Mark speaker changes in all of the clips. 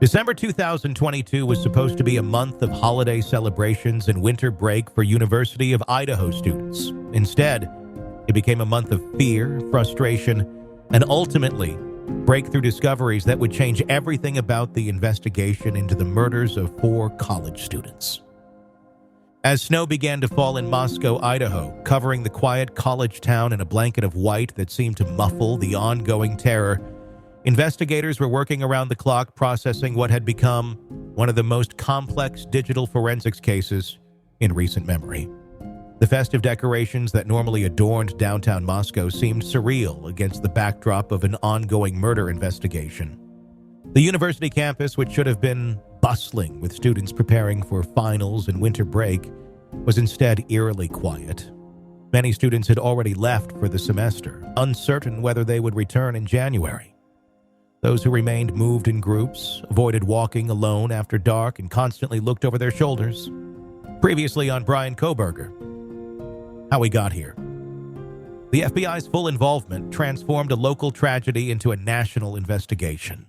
Speaker 1: December 2022 was supposed to be a month of holiday celebrations and winter break for University of Idaho students. Instead, it became a month of fear, frustration, and ultimately, breakthrough discoveries that would change everything about the investigation into the murders of 4 college students. As snow began to fall in Moscow, Idaho, covering the quiet college town in a blanket of white that seemed to muffle the ongoing terror, investigators were working around the clock processing what had become one of the most complex digital forensics cases in recent memory. The festive decorations that normally adorned downtown Moscow seemed surreal against the backdrop of an ongoing murder investigation. The university campus, which should have been bustling with students preparing for finals and winter break, was instead eerily quiet. Many students had already left for the semester, uncertain whether they would return in January. Those who remained moved in groups, avoided walking alone after dark, and constantly looked over their shoulders. Previously on Bryan Kohberger, how we got here. The FBI's full involvement transformed a local tragedy into a national investigation.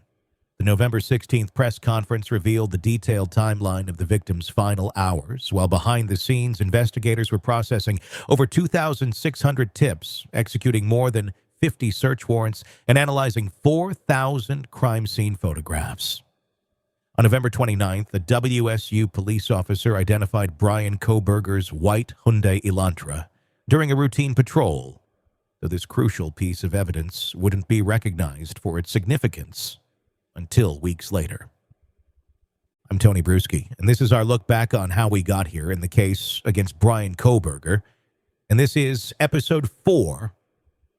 Speaker 1: The November 16th press conference revealed the detailed timeline of the victim's final hours, while behind the scenes, investigators were processing over 2,600 tips, executing more than 50 search warrants, and analyzing 4,000 crime scene photographs. On November 29th, a WSU police officer identified Bryan Kohberger's white Hyundai Elantra during a routine patrol, though this crucial piece of evidence wouldn't be recognized for its significance until weeks later. I'm Tony Bruschi, and this is our look back on how we got here in the case against Bryan Kohberger, and this is Episode 4,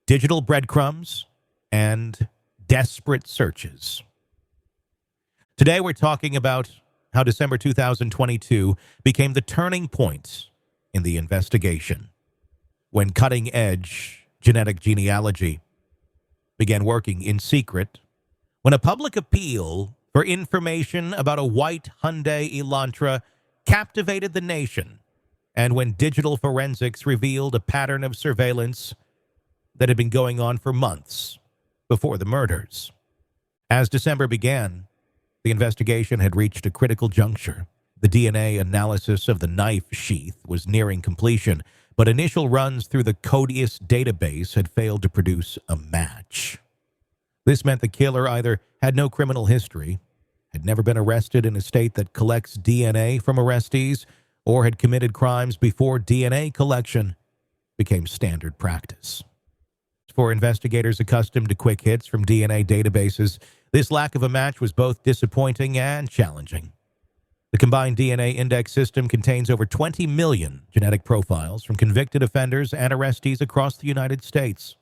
Speaker 1: Digital Breadcrumbs and Desperate Searches. Today we're talking about how December 2022 became the turning point in the investigation, when cutting-edge genetic genealogy began working in secret, when a public appeal for information about a white Hyundai Elantra captivated the nation, and when digital forensics revealed a pattern of surveillance that had been going on for months before the murders. As December began, the investigation had reached a critical juncture. The DNA analysis of the knife sheath was nearing completion, but initial runs through the Codius database had failed to produce a match. This meant the killer either had no criminal history, had never been arrested in a state that collects DNA from arrestees, or had committed crimes before DNA collection became standard practice. For investigators accustomed to quick hits from DNA databases, this lack of a match was both disappointing and challenging. The combined DNA index system contains over 20 million genetic profiles from convicted offenders and arrestees across the United States.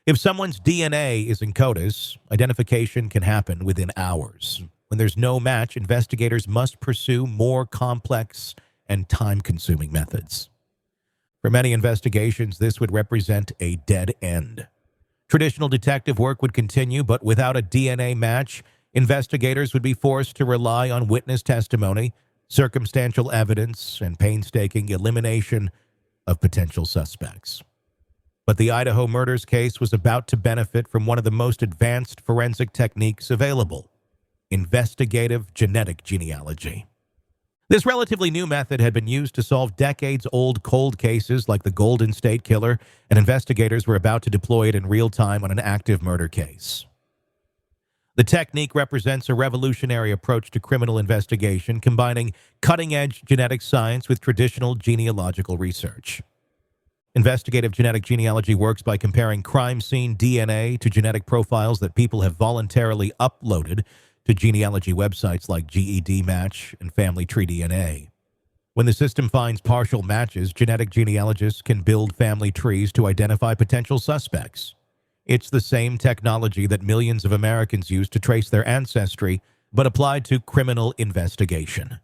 Speaker 1: If someone's DNA is in CODIS, identification can happen within hours. When there's no match, investigators must pursue more complex and time-consuming methods. For many investigations, this would represent a dead end. Traditional detective work would continue, but without a DNA match, investigators would be forced to rely on witness testimony, circumstantial evidence, and painstaking elimination of potential suspects. But the Idaho murders case was about to benefit from one of the most advanced forensic techniques available: investigative genetic genealogy. This relatively new method had been used to solve decades-old cold cases like the Golden State Killer, and investigators were about to deploy it in real time on an active murder case. The technique represents a revolutionary approach to criminal investigation, combining cutting-edge genetic science with traditional genealogical research. Investigative genetic genealogy works by comparing crime scene DNA to genetic profiles that people have voluntarily uploaded to genealogy websites like GED Match and Family Tree DNA. When the system finds partial matches, genetic genealogists can build family trees to identify potential suspects. It's the same technology that millions of Americans use to trace their ancestry, but applied to criminal investigation.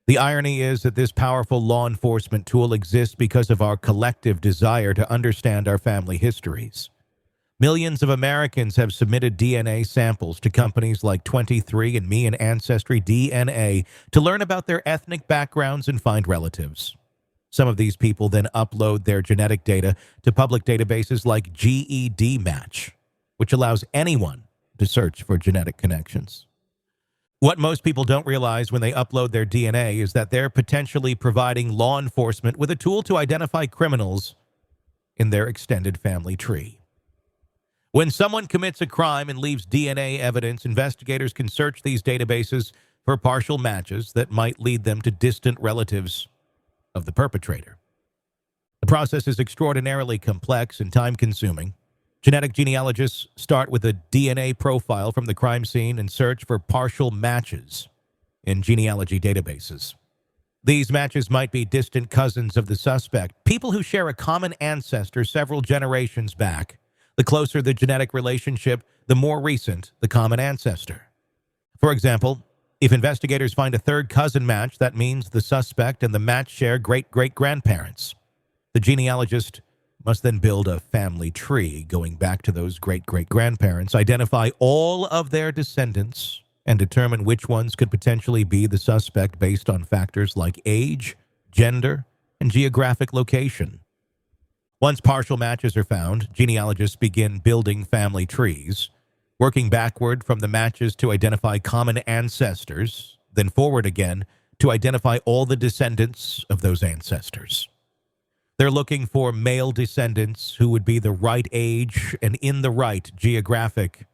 Speaker 1: The irony is that this powerful law enforcement tool exists because of our collective desire to understand our family histories. Millions of Americans have submitted DNA samples to companies like 23andMe and Ancestry DNA to learn about their ethnic backgrounds and find relatives. Some of these people then upload their genetic data to public databases like GED Match, which allows anyone to search for genetic connections. What most people don't realize when they upload their DNA is that they're potentially providing law enforcement with a tool to identify criminals in their extended family tree. When someone commits a crime and leaves DNA evidence, investigators can search these databases for partial matches that might lead them to distant relatives of the perpetrator. The process is extraordinarily complex and time-consuming. Genetic genealogists start with a DNA profile from the crime scene and search for partial matches in genealogy databases. These matches might be distant cousins of the suspect, people who share a common ancestor several generations back. The closer the genetic relationship, the more recent the common ancestor. For example, if investigators find a third cousin match, that means the suspect and the match share great-great-grandparents. The genealogist must then build a family tree going back to those great-great-grandparents, identify all of their descendants, and determine which ones could potentially be the suspect based on factors like age, gender, and geographic location. Once partial matches are found, genealogists begin building family trees, working backward from the matches to identify common ancestors, then forward again to identify all the descendants of those ancestors. They're looking for male descendants who would be the right age and in the right geographic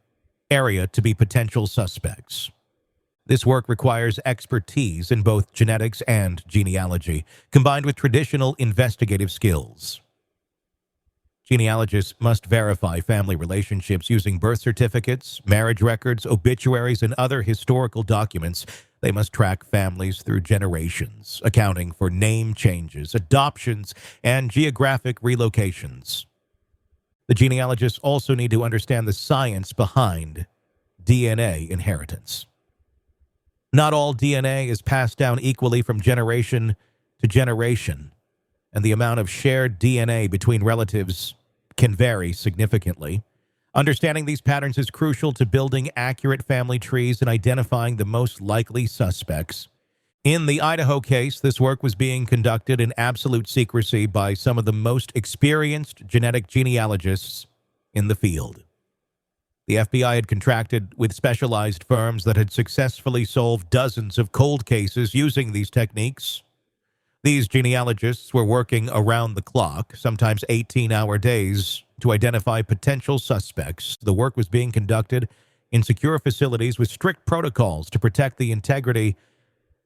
Speaker 1: area to be potential suspects. This work requires expertise in both genetics and genealogy, combined with traditional investigative skills. Genealogists must verify family relationships using birth certificates, marriage records, obituaries, and other historical documents. They must track families through generations, accounting for name changes, adoptions, and geographic relocations. The genealogists also need to understand the science behind DNA inheritance. Not all DNA is passed down equally from generation to generation, and the amount of shared DNA between relatives can vary significantly. Understanding these patterns is crucial to building accurate family trees and identifying the most likely suspects. In the Idaho case, this work was being conducted in absolute secrecy by some of the most experienced genetic genealogists in the field. The FBI had contracted with specialized firms that had successfully solved dozens of cold cases using these techniques. These genealogists were working around the clock, sometimes 18-hour days, to identify potential suspects. The work was being conducted in secure facilities with strict protocols to protect the integrity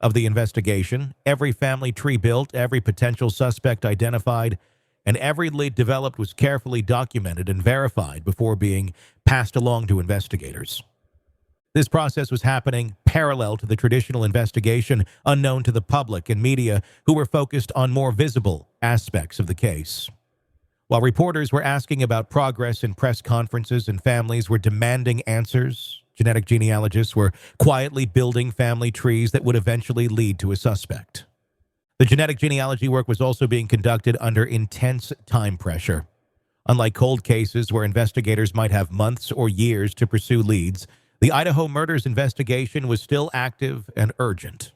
Speaker 1: of the investigation. Every family tree built, every potential suspect identified, and every lead developed was carefully documented and verified before being passed along to investigators. This process was happening parallel to the traditional investigation, unknown to the public and media, who were focused on more visible aspects of the case. While reporters were asking about progress in press conferences and families were demanding answers, genetic genealogists were quietly building family trees that would eventually lead to a suspect. The genetic genealogy work was also being conducted under intense time pressure. Unlike cold cases where investigators might have months or years to pursue leads, the Idaho murders investigation was still active and urgent.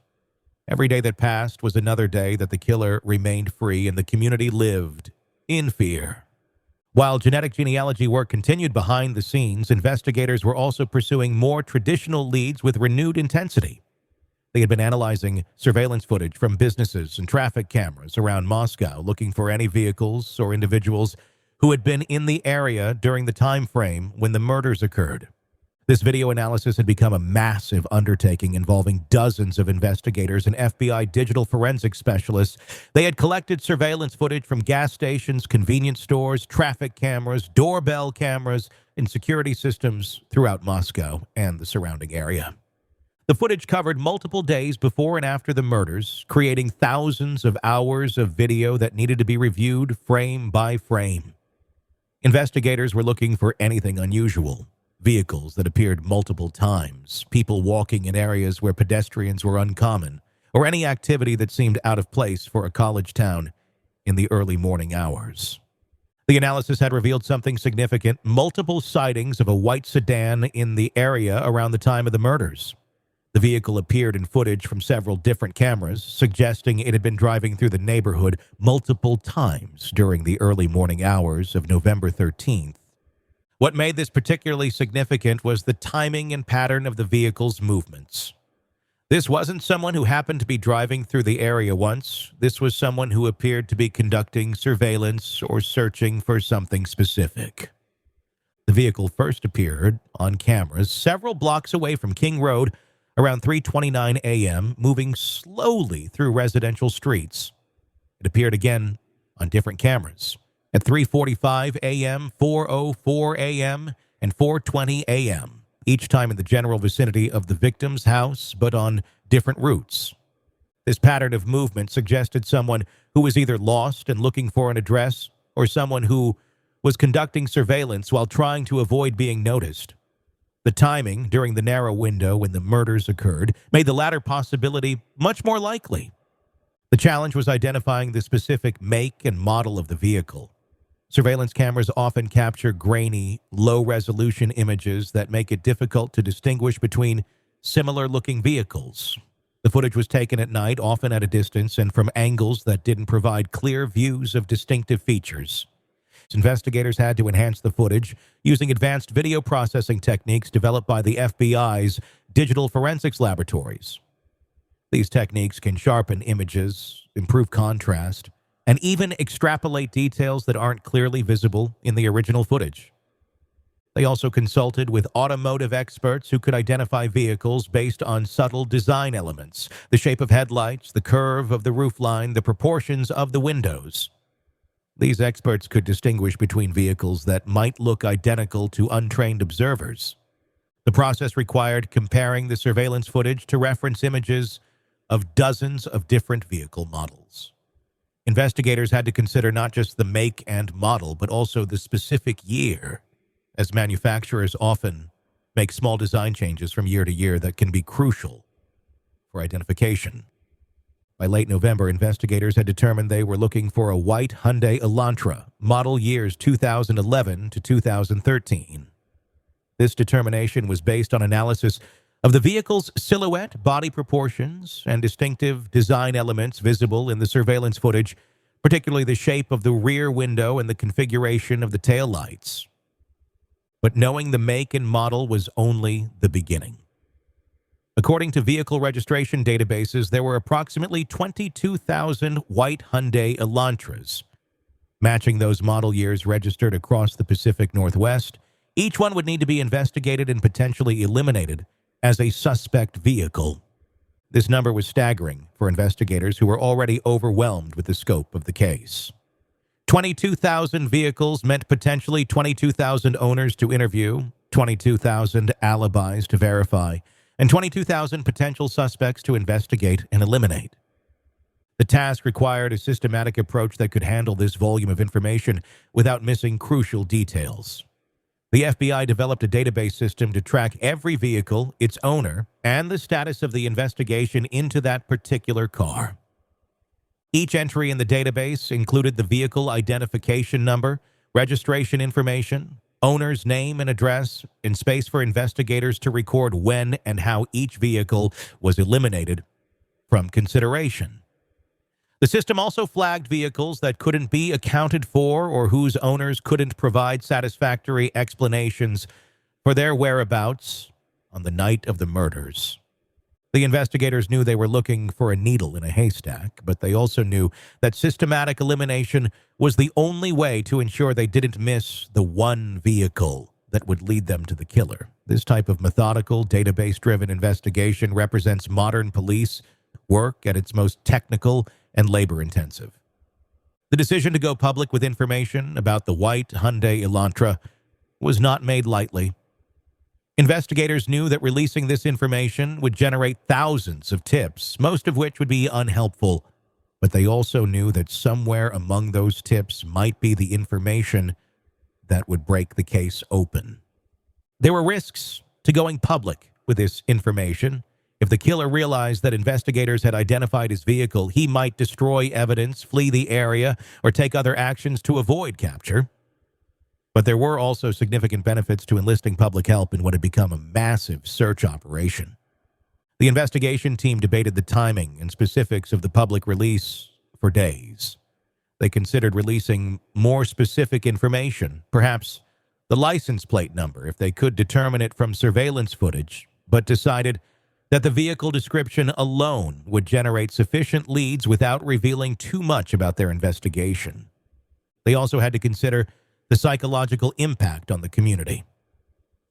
Speaker 1: Every day that passed was another day that the killer remained free and the community lived in fear. While genetic genealogy work continued behind the scenes, investigators were also pursuing more traditional leads with renewed intensity. They had been analyzing surveillance footage from businesses and traffic cameras around Moscow, looking for any vehicles or individuals who had been in the area during the time frame when the murders occurred. This video analysis had become a massive undertaking involving dozens of investigators and FBI digital forensic specialists. They had collected surveillance footage from gas stations, convenience stores, traffic cameras, doorbell cameras, and security systems throughout Moscow and the surrounding area. The footage covered multiple days before and after the murders, creating thousands of hours of video that needed to be reviewed frame by frame. Investigators were looking for anything unusual. Vehicles that appeared multiple times, people walking in areas where pedestrians were uncommon, or any activity that seemed out of place for a college town in the early morning hours. The analysis had revealed something significant: multiple sightings of a white sedan in the area around the time of the murders. The vehicle appeared in footage from several different cameras, suggesting it had been driving through the neighborhood multiple times during the early morning hours of November 13th. What made this particularly significant was the timing and pattern of the vehicle's movements. This wasn't someone who happened to be driving through the area once. This was someone who appeared to be conducting surveillance or searching for something specific. The vehicle first appeared on cameras several blocks away from King Road around 3:29 a.m., moving slowly through residential streets. It appeared again on different cameras at 3:45 a.m., 4:04 a.m., and 4:20 a.m., each time in the general vicinity of the victim's house, but on different routes. This pattern of movement suggested someone who was either lost and looking for an address or someone who was conducting surveillance while trying to avoid being noticed. The timing during the narrow window when the murders occurred made the latter possibility much more likely. The challenge was identifying the specific make and model of the vehicle. Surveillance cameras often capture grainy, low-resolution images that make it difficult to distinguish between similar-looking vehicles. The footage was taken at night, often at a distance, and from angles that didn't provide clear views of distinctive features. Investigators had to enhance the footage using advanced video processing techniques developed by the FBI's digital forensics laboratories. These techniques can sharpen images, improve contrast, and even extrapolate details that aren't clearly visible in the original footage. They also consulted with automotive experts who could identify vehicles based on subtle design elements, the shape of headlights, the curve of the roofline, the proportions of the windows. These experts could distinguish between vehicles that might look identical to untrained observers. The process required comparing the surveillance footage to reference images of dozens of different vehicle models. Investigators had to consider not just the make and model, but also the specific year, as manufacturers often make small design changes from year to year that can be crucial for identification. By late November, investigators had determined they were looking for a white Hyundai Elantra, model years 2011 to 2013. This determination was based on analysis of the vehicle's silhouette, body proportions, and distinctive design elements visible in the surveillance footage, particularly the shape of the rear window and the configuration of the taillights. But knowing the make and model was only the beginning. According to vehicle registration databases, there were approximately 22,000 white Hyundai Elantras. Matching those model years registered across the Pacific Northwest, each one would need to be investigated and potentially eliminated as a suspect vehicle. This number was staggering for investigators who were already overwhelmed with the scope of the case. 22,000 vehicles meant potentially 22,000 owners to interview, 22,000 alibis to verify, and 22,000 potential suspects to investigate and eliminate. The task required a systematic approach that could handle this volume of information without missing crucial details. The FBI developed a database system to track every vehicle, its owner, and the status of the investigation into that particular car. Each entry in the database included the vehicle identification number, registration information, owner's name and address, and space for investigators to record when and how each vehicle was eliminated from consideration. The system also flagged vehicles that couldn't be accounted for or whose owners couldn't provide satisfactory explanations for their whereabouts on the night of the murders. The investigators knew they were looking for a needle in a haystack, but they also knew that systematic elimination was the only way to ensure they didn't miss the one vehicle that would lead them to the killer. This type of methodical, database-driven investigation represents modern police work at its most technical and labor-intensive. The decision to go public with information about the white Hyundai Elantra was not made lightly. Investigators knew that releasing this information would generate thousands of tips, most of which would be unhelpful, but they also knew that somewhere among those tips might be the information that would break the case open. There were risks to going public with this information. If the killer realized that investigators had identified his vehicle, he might destroy evidence, flee the area, or take other actions to avoid capture. But there were also significant benefits to enlisting public help in what had become a massive search operation. The investigation team debated the timing and specifics of the public release for days. They considered releasing more specific information, perhaps the license plate number, if they could determine it from surveillance footage, but decided that the vehicle description alone would generate sufficient leads without revealing too much about their investigation. They also had to consider the psychological impact on the community.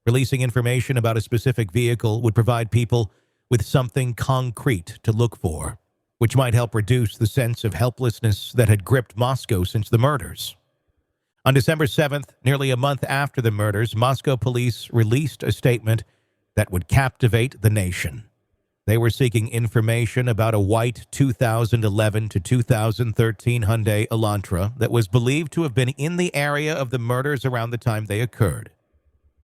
Speaker 1: Releasing information about a specific vehicle would provide people with something concrete to look for, which might help reduce the sense of helplessness that had gripped Moscow since the murders. On December 7th, nearly a month after the murders, Moscow police released a statement that would captivate the nation. They were seeking information about a white 2011 to 2013 Hyundai Elantra that was believed to have been in the area of the murders around the time they occurred.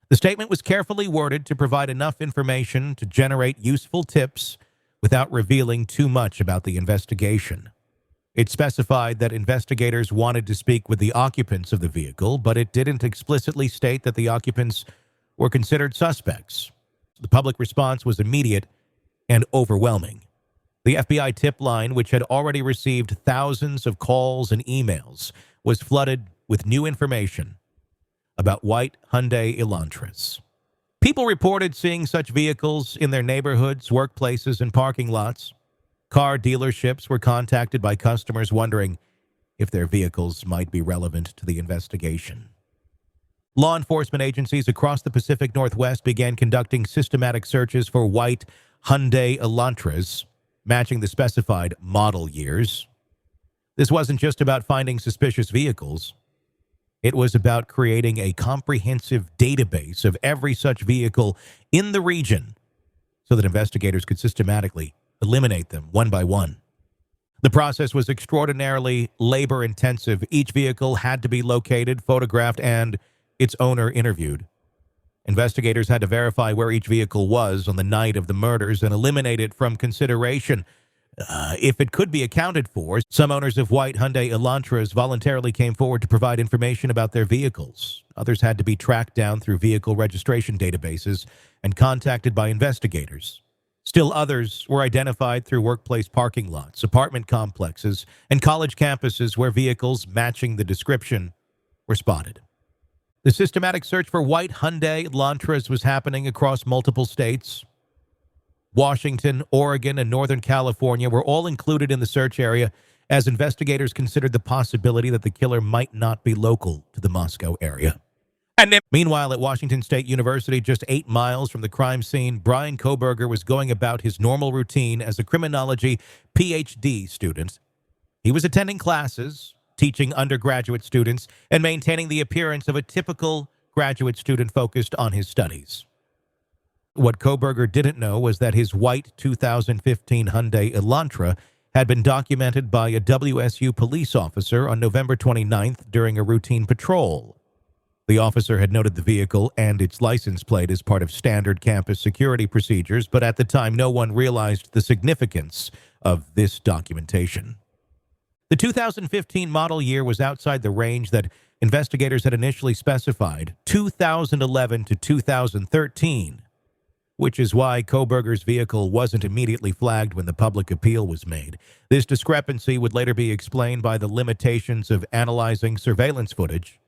Speaker 1: The statement was carefully worded to provide enough information to generate useful tips without revealing too much about the investigation. It specified that investigators wanted to speak with the occupants of the vehicle, but it didn't explicitly state that the occupants were considered suspects. The public response was immediate and overwhelming. The FBI tip line, which had already received thousands of calls and emails, was flooded with new information about white Hyundai Elantras. People reported seeing such vehicles in their neighborhoods, workplaces, and parking lots. Car dealerships were contacted by customers wondering if their vehicles might be relevant to the investigation. Law enforcement agencies across the Pacific Northwest began conducting systematic searches for white Hyundai Elantras, matching the specified model years. This wasn't just about finding suspicious vehicles. It was about creating a comprehensive database of every such vehicle in the region so that investigators could systematically eliminate them one by one. The process was extraordinarily labor-intensive. Each vehicle had to be located, photographed, and its owner interviewed. Investigators had to verify where each vehicle was on the night of the murders and eliminate it from consideration if it could be accounted for. Some owners of white Hyundai Elantras voluntarily came forward to provide information about their vehicles. Others had to be tracked down through vehicle registration databases and contacted by investigators. Still others were identified through workplace parking lots, apartment complexes, and college campuses where vehicles matching the description were spotted. The systematic search for white Hyundai Elantras was happening across multiple states. Washington, Oregon, and Northern California were all included in the search area as investigators considered the possibility that the killer might not be local to the Moscow area. Meanwhile, at Washington State University, just 8 miles from the crime scene, Bryan Kohberger was going about his normal routine as a criminology PhD student. He was attending classes, teaching undergraduate students, and maintaining the appearance of a typical graduate student focused on his studies. What Kohberger didn't know was that his white 2015 Hyundai Elantra had been documented by a WSU police officer on November 29th during a routine patrol. The officer had noted the vehicle and its license plate as part of standard campus security procedures, but at the time no one realized the significance of this documentation. The 2015 model year was outside the range that investigators had initially specified, 2011 to 2013, which is why Kohberger's vehicle wasn't immediately flagged when the public appeal was made. This discrepancy would later be explained by the limitations of analyzing surveillance footage.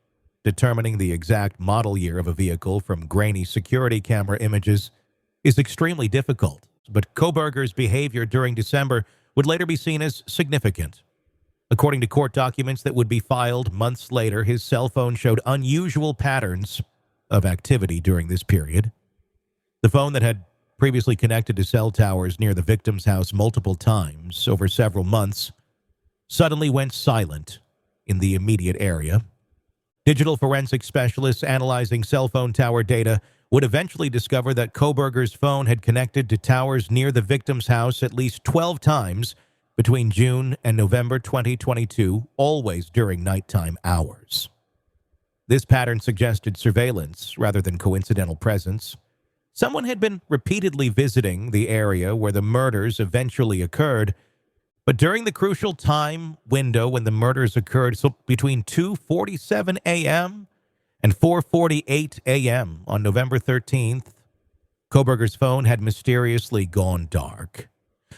Speaker 1: Determining the exact model year of a vehicle from grainy security camera images is extremely difficult, but Kohberger's behavior during December would later be seen as significant. According to court documents that would be filed months later, his cell phone showed unusual patterns of activity during this period. The phone that had previously connected to cell towers near the victim's house multiple times over several months suddenly went silent in the immediate area. Digital forensic specialists analyzing cell phone tower data would eventually discover that Kohberger's phone had connected to towers near the victim's house at least 12 times between June and November 2022, always during nighttime hours. This pattern suggested surveillance rather than coincidental presence. Someone had been repeatedly visiting the area where the murders eventually occurred, but during the crucial time window when the murders occurred, so between 2:47 a.m. and 4:48 a.m. on November 13th, Kohberger's phone had mysteriously gone dark.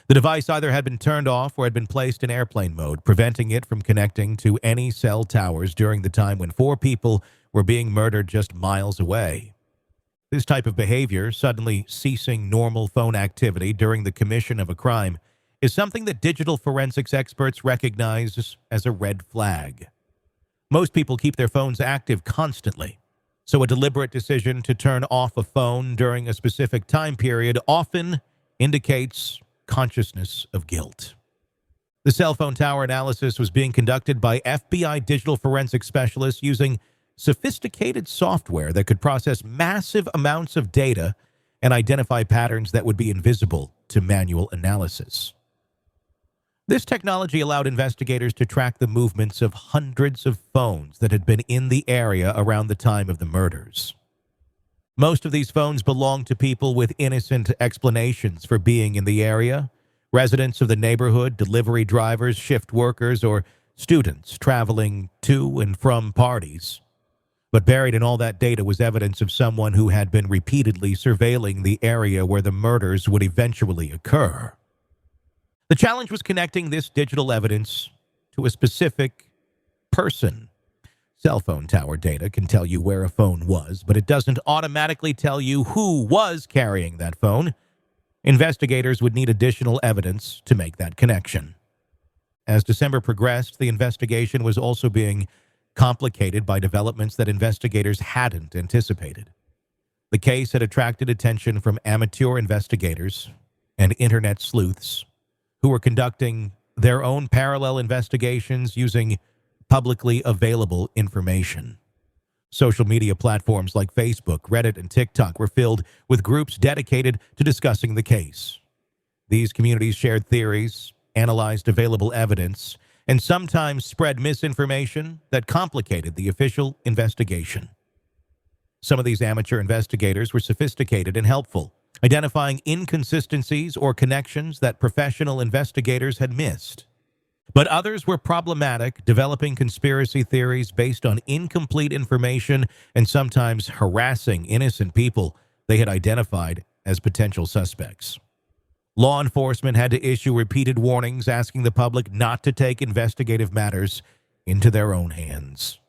Speaker 1: The device either had been turned off or had been placed in airplane mode, preventing it from connecting to any cell towers during the time when 4 people were being murdered just miles away. This type of behavior, suddenly ceasing normal phone activity during the commission of a crime, is something that digital forensics experts recognize as a red flag. Most people keep their phones active constantly, so a deliberate decision to turn off a phone during a specific time period often indicates consciousness of guilt. The cell phone tower analysis was being conducted by FBI digital forensic specialists using sophisticated software that could process massive amounts of data and identify patterns that would be invisible to manual analysis. This technology allowed investigators to track the movements of hundreds of phones that had been in the area around the time of the murders. Most of these phones belonged to people with innocent explanations for being in the area, residents of the neighborhood, delivery drivers, shift workers, or students traveling to and from parties. But buried in all that data was evidence of someone who had been repeatedly surveilling the area where the murders would eventually occur. The challenge was connecting this digital evidence to a specific person. Cell phone tower data can tell you where a phone was, but it doesn't automatically tell you who was carrying that phone. Investigators would need additional evidence to make that connection. As December progressed, the investigation was also being complicated by developments that investigators hadn't anticipated. The case had attracted attention from amateur investigators and internet sleuths who were conducting their own parallel investigations using publicly available information. Social media platforms like Facebook, Reddit, and TikTok were filled with groups dedicated to discussing the case. These communities shared theories, analyzed available evidence, and sometimes spread misinformation that complicated the official investigation. Some of these amateur investigators were sophisticated and helpful, identifying inconsistencies or connections that professional investigators had missed. But others were problematic, developing conspiracy theories based on incomplete information and sometimes harassing innocent people they had identified as potential suspects. Law enforcement had to issue repeated warnings asking the public not to take investigative matters into their own hands.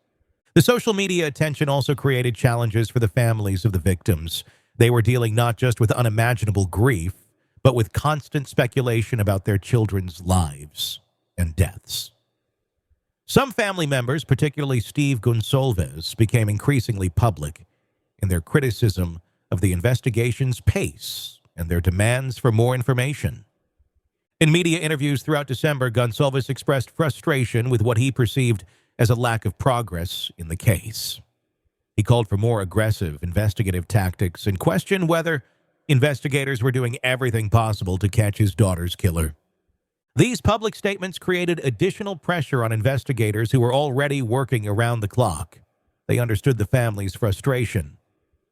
Speaker 1: The social media attention also created challenges for the families of the victims. They were dealing not just with unimaginable grief, but with constant speculation about their children's lives and deaths. Some family members, particularly Steve Gonsalves, became increasingly public in their criticism of the investigation's pace and their demands for more information. In media interviews throughout December, Gonsalves expressed frustration with what he perceived as a lack of progress in the case. He called for more aggressive investigative tactics and questioned whether investigators were doing everything possible to catch his daughter's killer. These public statements created additional pressure on investigators who were already working around the clock. They understood the family's frustration,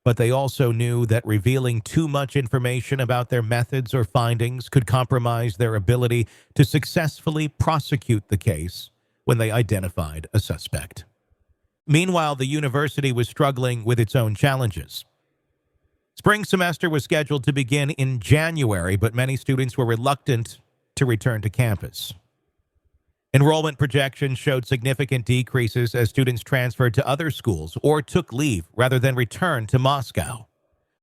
Speaker 1: but they also knew that revealing too much information about their methods or findings could compromise their ability to successfully prosecute the case when they identified a suspect. Meanwhile, the university was struggling with its own challenges. Spring semester was scheduled to begin in January, but many students were reluctant to return to campus. Enrollment projections showed significant decreases as students transferred to other schools or took leave rather than return to Moscow.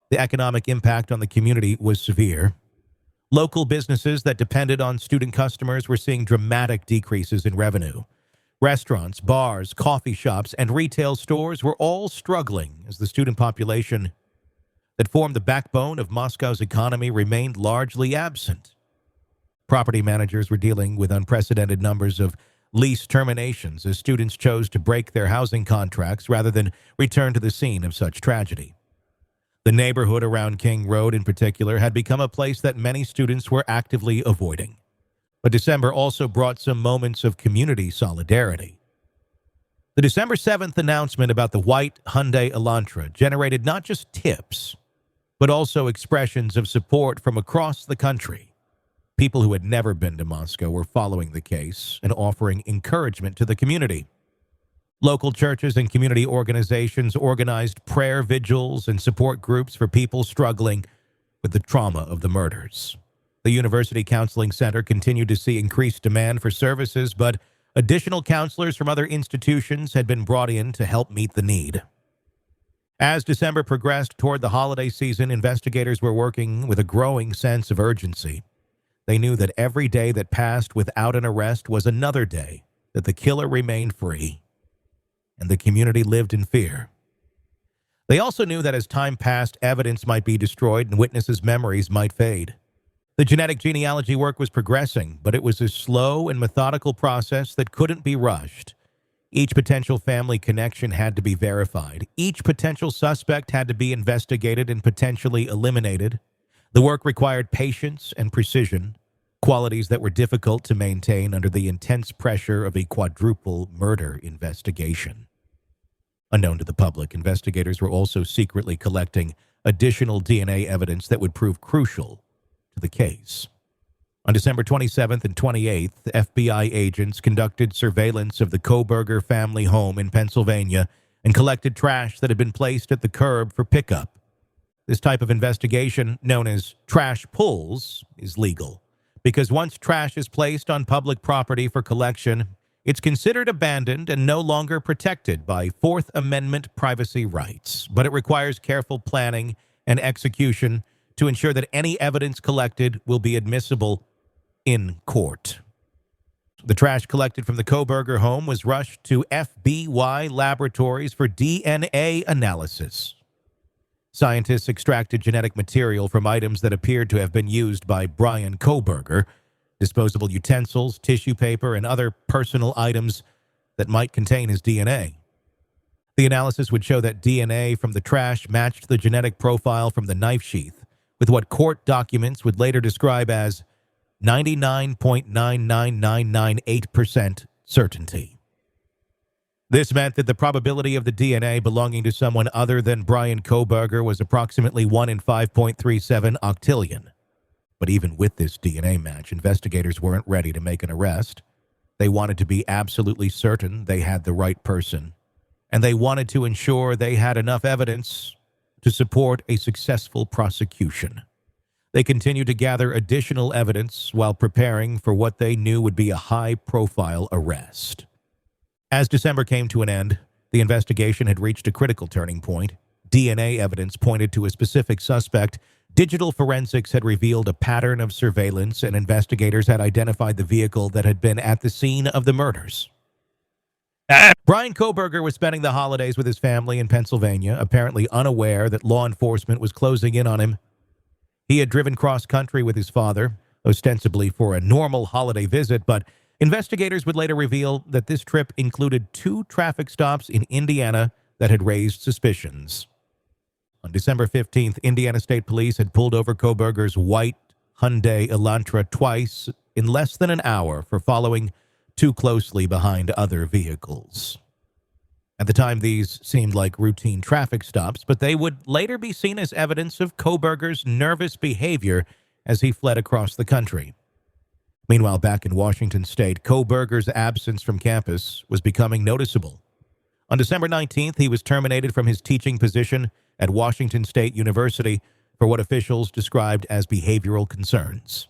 Speaker 1: The economic impact on the community was severe. Local businesses that depended on student customers were seeing dramatic decreases in revenue. Restaurants, bars, coffee shops, and retail stores were all struggling as the student population that formed the backbone of Moscow's economy remained largely absent. Property managers were dealing with unprecedented numbers of lease terminations as students chose to break their housing contracts rather than return to the scene of such tragedy. The neighborhood around King Road in particular had become a place that many students were actively avoiding. But December also brought some moments of community solidarity. The December 7th announcement about the white Hyundai Elantra generated not just tips, but also expressions of support from across the country. People who had never been to Moscow were following the case and offering encouragement to the community. Local churches and community organizations organized prayer vigils and support groups for people struggling with the trauma of the murders. The University Counseling Center continued to see increased demand for services, but additional counselors from other institutions had been brought in to help meet the need. As December progressed toward the holiday season, investigators were working with a growing sense of urgency. They knew that every day that passed without an arrest was another day that the killer remained free, and the community lived in fear. They also knew that as time passed, evidence might be destroyed and witnesses' memories might fade. The genetic genealogy work was progressing, but it was a slow and methodical process that couldn't be rushed. Each potential family connection had to be verified. Each potential suspect had to be investigated and potentially eliminated. The work required patience and precision, qualities that were difficult to maintain under the intense pressure of a quadruple murder investigation. Unknown to the public, investigators were also secretly collecting additional DNA evidence that would prove crucial to the case. On December 27th and 28th, FBI agents conducted surveillance of the Kohberger family home in Pennsylvania and collected trash that had been placed at the curb for pickup. This type of investigation, known as trash pulls, is legal because once trash is placed on public property for collection, it's considered abandoned and no longer protected by Fourth Amendment privacy rights, but it requires careful planning and execution to ensure that any evidence collected will be admissible in court. The trash collected from the Kohberger home was rushed to FBI laboratories for DNA analysis. Scientists extracted genetic material from items that appeared to have been used by Bryan Kohberger, disposable utensils, tissue paper, and other personal items that might contain his DNA. The analysis would show that DNA from the trash matched the genetic profile from the knife sheath, with what court documents would later describe as 99.99998% certainty. This meant that the probability of the DNA belonging to someone other than Bryan Kohberger was approximately 1 in 5.37 octillion. But even with this DNA match, investigators weren't ready to make an arrest. They wanted to be absolutely certain they had the right person, and they wanted to ensure they had enough evidence to support a successful prosecution. They continued to gather additional evidence while preparing for what they knew would be a high-profile arrest. As December came to an end, the investigation had reached a critical turning point. DNA evidence pointed to a specific suspect. Digital forensics had revealed a pattern of surveillance, and investigators had identified the vehicle that had been at the scene of the murders. Bryan Kohberger was spending the holidays with his family in Pennsylvania, apparently unaware that law enforcement was closing in on him. He had driven cross-country with his father, ostensibly for a normal holiday visit, but investigators would later reveal that this trip included 2 traffic stops in Indiana that had raised suspicions. On December 15th, Indiana State Police had pulled over Kohberger's white Hyundai Elantra twice in less than an hour for following too closely behind other vehicles. At the time, these seemed like routine traffic stops, but they would later be seen as evidence of Kohberger's nervous behavior as he fled across the country. Meanwhile, back in Washington state, Kohberger's absence from campus was becoming noticeable. On December 19th, he was terminated from his teaching position at Washington State University for what officials described as behavioral concerns.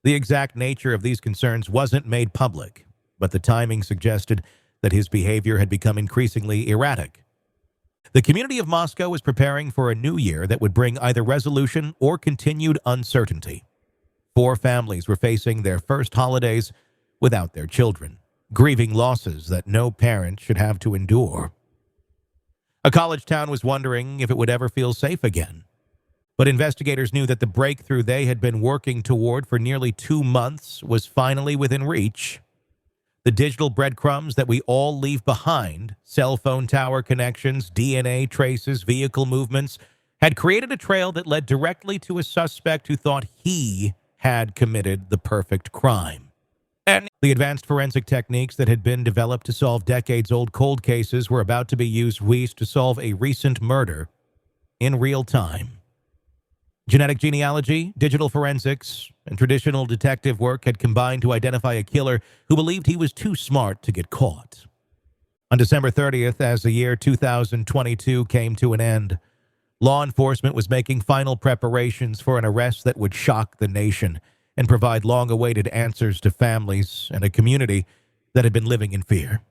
Speaker 1: The exact nature of these concerns wasn't made public, but the timing suggested that his behavior had become increasingly erratic. The community of Moscow was preparing for a new year that would bring either resolution or continued uncertainty. 4 families were facing their first holidays without their children, grieving losses that no parent should have to endure. A college town was wondering if it would ever feel safe again. But investigators knew that the breakthrough they had been working toward for nearly 2 months was finally within reach. The digital breadcrumbs that we all leave behind, cell phone tower connections, DNA traces, vehicle movements, had created a trail that led directly to a suspect who thought he had committed the perfect crime. And the advanced forensic techniques that had been developed to solve decades-old cold cases were about to be used to solve a recent murder in real time. Genetic genealogy, digital forensics, and traditional detective work had combined to identify a killer who believed he was too smart to get caught. On December 30th, as the year 2022 came to an end, law enforcement was making final preparations for an arrest that would shock the nation and provide long-awaited answers to families and a community that had been living in fear.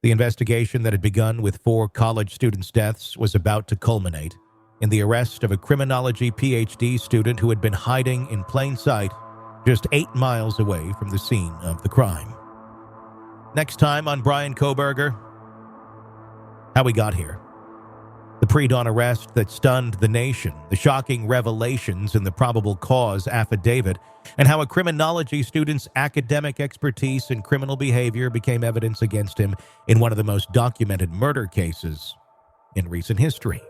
Speaker 1: The investigation that had begun with 4 college students' deaths was about to culminate in the arrest of a criminology PhD student who had been hiding in plain sight just 8 miles away from the scene of the crime. Next time on Bryan Kohberger, how we got here. The pre-dawn arrest that stunned the nation, the shocking revelations in the probable cause affidavit, and how a criminology student's academic expertise in criminal behavior became evidence against him in one of the most documented murder cases in recent history.